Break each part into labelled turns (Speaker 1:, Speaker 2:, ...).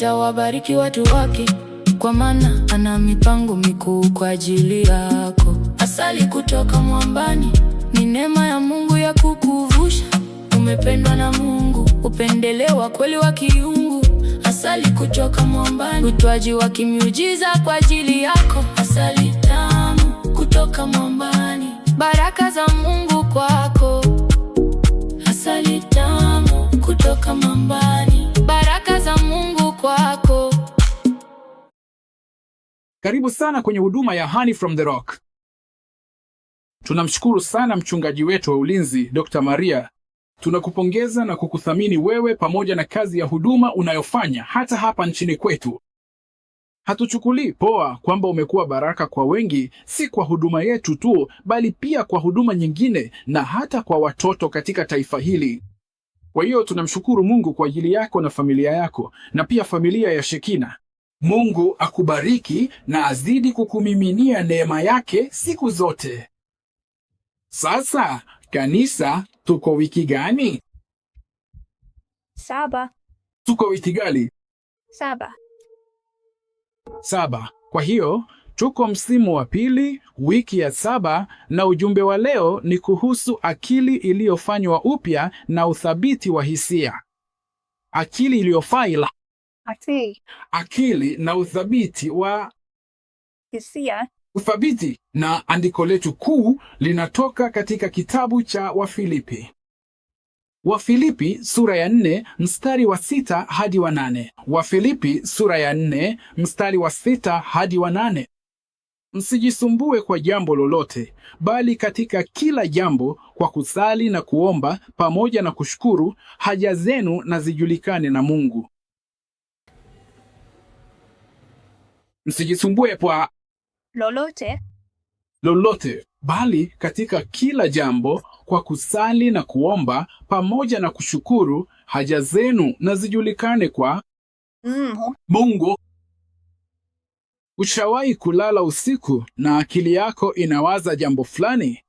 Speaker 1: atawabariki watu wake, kwa maana ana mipango mikuu kwa ajili yako. Asali kutoka mwambani ni neema ya Mungu ya kukuvusha. Umependwa na Mungu, upendeleo wa kweli wa kiungu. Asali kutoka mwambani, utoaji wa kimiujiza kwa ajili yako. Asali tamu kutoka mwambani, baraka za Mungu kwako. Asali tamu kutoka mwambani, baraka za Mungu kwako.
Speaker 2: Karibu sana kwenye huduma ya Honey from the Rock. Tunamshukuru sana mchungaji wetu wa ulinzi Dr. Maria. Tunakupongeza na kukuthamini wewe pamoja na kazi ya huduma unayofanya hata hapa nchini kwetu. Hatuchukulii poa kwamba umekuwa baraka kwa wengi, si kwa huduma yetu tu, bali pia kwa huduma nyingine na hata kwa watoto katika taifa hili. Kwa hiyo tunamshukuru Mungu kwa ajili yako na familia yako, na pia familia ya Shekina. Mungu akubariki na azidi kukumiminia neema yake siku zote. Sasa, kanisa, tuko wiki gani?
Speaker 3: 7.
Speaker 2: Tuko wiki gani?
Speaker 3: 7.
Speaker 2: 7. Kwa hiyo, tuko msimu wa pili, wiki ya 7, na ujumbe wa leo ni kuhusu akili iliyofanywa upya na uthabiti wa hisia. Akili iliyofanywa akili na uthabiti wa
Speaker 3: hisia.
Speaker 2: Uthabiti. Na andiko letu kuu linatoka katika kitabu cha Wafilipi. Wafilipi sura ya 4 mstari wa 6 hadi wa 8. Wafilipi sura ya 4 mstari wa 6 hadi wa 8. Msijisumbue kwa jambo lolote, bali katika kila jambo kwa kusali na kuomba pamoja na kushukuru, haja zenu na zijulikane na Mungu. Msijisumbue kwa lolote, bali katika kila jambo kwa kusali na kuomba pamoja na kushukuru, haja zenu na zijulikane kwa Mungu. Ushawahi kulala usiku na akili yako inawaza jambo fulani?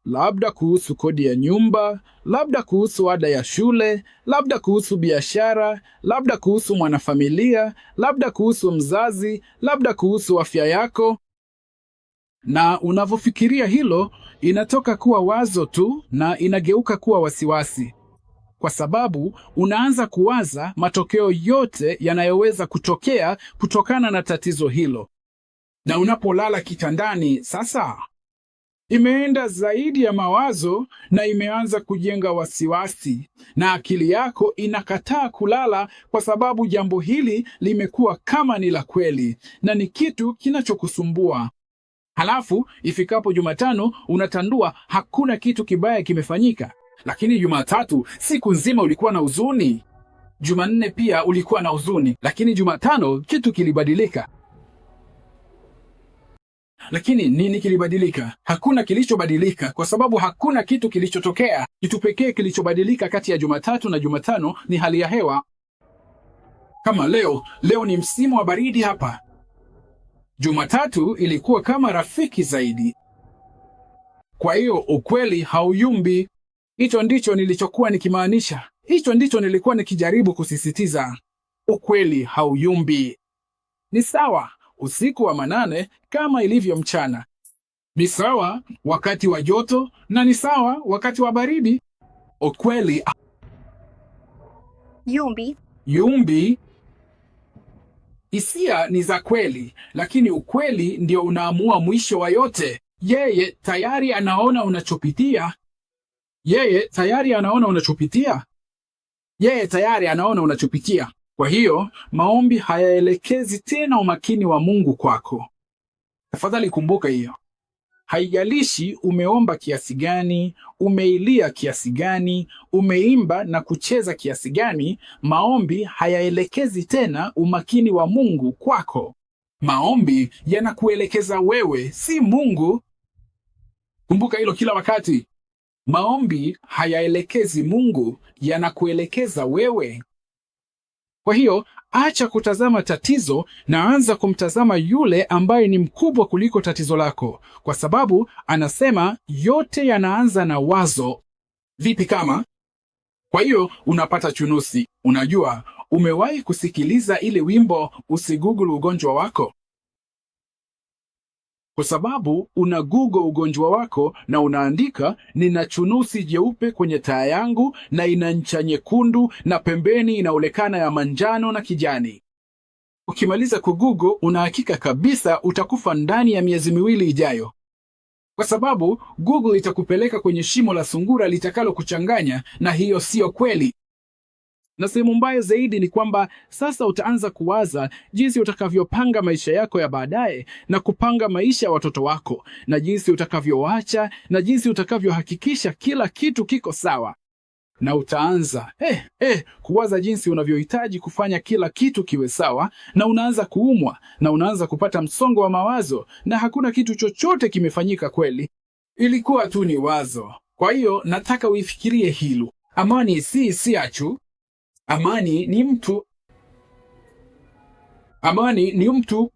Speaker 2: Labda kuhusu kodi ya nyumba, labda kuhusu ada ya shule, labda kuhusu biashara, labda kuhusu mwanafamilia, labda kuhusu mzazi, labda kuhusu afya yako. Na unavyofikiria hilo, inatoka kuwa wazo tu na inageuka kuwa wasiwasi. Kwa sababu unaanza kuwaza matokeo yote yanayoweza kutokea kutokana na tatizo hilo. Na unapolala kitandani sasa, imeenda zaidi ya mawazo na imeanza kujenga wasiwasi, na akili yako inakataa kulala kwa sababu jambo hili limekuwa kama ni la kweli na ni kitu kinachokusumbua. Halafu ifikapo Jumatano unatandua hakuna kitu kibaya kimefanyika, lakini Jumatatu siku nzima ulikuwa na huzuni. Jumanne pia ulikuwa na huzuni, lakini Jumatano kitu kilibadilika. Lakini nini kilibadilika? Hakuna kilichobadilika, kwa sababu hakuna kitu kilichotokea. Kitu pekee kilichobadilika kati ya Jumatatu na Jumatano ni hali ya hewa. Kama leo ni msimu wa baridi hapa. Jumatatu ilikuwa kama rafiki zaidi. Kwa hiyo ukweli hauyumbi. Hicho ndicho nilichokuwa nikimaanisha. Hicho ndicho nilikuwa nikijaribu kusisitiza. Ukweli hauyumbi. Ni sawa usiku wa manane kama ilivyo mchana. Ni sawa wakati wa joto na ni sawa wakati wa baridi. Ukweli yumbi. Hisia ni za kweli, lakini ukweli ndio unaamua mwisho wa yote. Yeye tayari anaona unachopitia. Yeye tayari anaona unachopitia. Kwa hiyo, maombi hayaelekezi tena umakini wa Mungu kwako. Tafadhali kumbuka hiyo. Haijalishi umeomba kiasi gani, umeilia kiasi gani, umeimba na kucheza kiasi gani, maombi hayaelekezi tena umakini wa Mungu kwako. Maombi yanakuelekeza wewe, si Mungu. Kumbuka hilo kila wakati. Maombi hayaelekezi Mungu, yanakuelekeza wewe. Kwa hiyo, acha kutazama tatizo na anza kumtazama yule ambaye ni mkubwa kuliko tatizo lako, kwa sababu anasema yote yanaanza na wazo. Vipi kama? Kwa hiyo unapata chunusi. Unajua, Umewahi kusikiliza ile wimbo usigoogle ugonjwa wako? Kwa sababu una google ugonjwa wako na unaandika nina chunusi jeupe kwenye taa yangu na ina ncha nyekundu na pembeni inaonekana ya manjano na kijani. Ukimaliza kugoogle unahakika kabisa utakufa ndani ya miezi 2 ijayo. Kwa sababu Google itakupeleka kwenye shimo la sungura litakalo kuchanganya, na hiyo sio kweli. Na sehemu mbaya zaidi ni kwamba sasa utaanza kuwaza jinsi utakavyopanga maisha yako ya baadaye na kupanga maisha ya watoto wako na jinsi utakavyoacha na jinsi utakavyohakikisha kila kitu kiko sawa. Na utaanza kuwaza jinsi unavyohitaji kufanya kila kitu kiwe sawa, na unaanza kuumwa na unaanza kupata msongo wa mawazo, na hakuna kitu chochote kimefanyika kweli. Ilikuwa tu ni wazo. Kwa hiyo nataka uifikirie hilo. Amani si achu. Amani ni mtu. Amani ni mtu,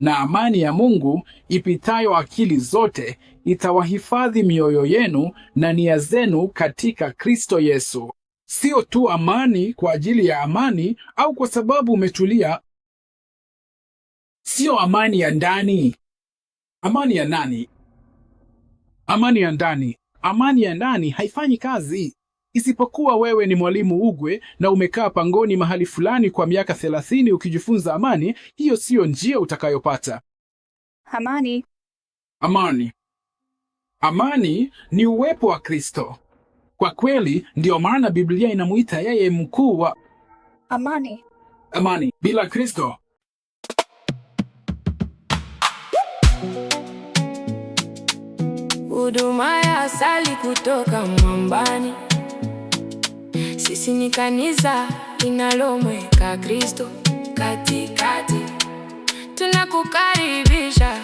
Speaker 2: na amani ya Mungu ipitayo akili zote itawahifadhi mioyo yenu na nia zenu katika Kristo Yesu. Sio tu amani kwa ajili ya amani au kwa sababu umetulia. Sio amani ya ndani. Amani ya nani? Amani ya ndani. Amani ya ndani haifanyi kazi. Isipokuwa wewe ni mwalimu Ugwe na umekaa pangoni mahali fulani kwa miaka 30 ukijifunza amani, hiyo siyo njia utakayopata.
Speaker 3: Amani.
Speaker 2: Amani ni uwepo wa Kristo. Kwa kweli, ndio maana Biblia inamuita yeye mkuu wa
Speaker 3: amani.
Speaker 2: Amani bila Kristo.
Speaker 1: Huduma ya asali kutoka mwambani. Sisi ni kanisa linalomweka Kristo katikati. Tunakukaribisha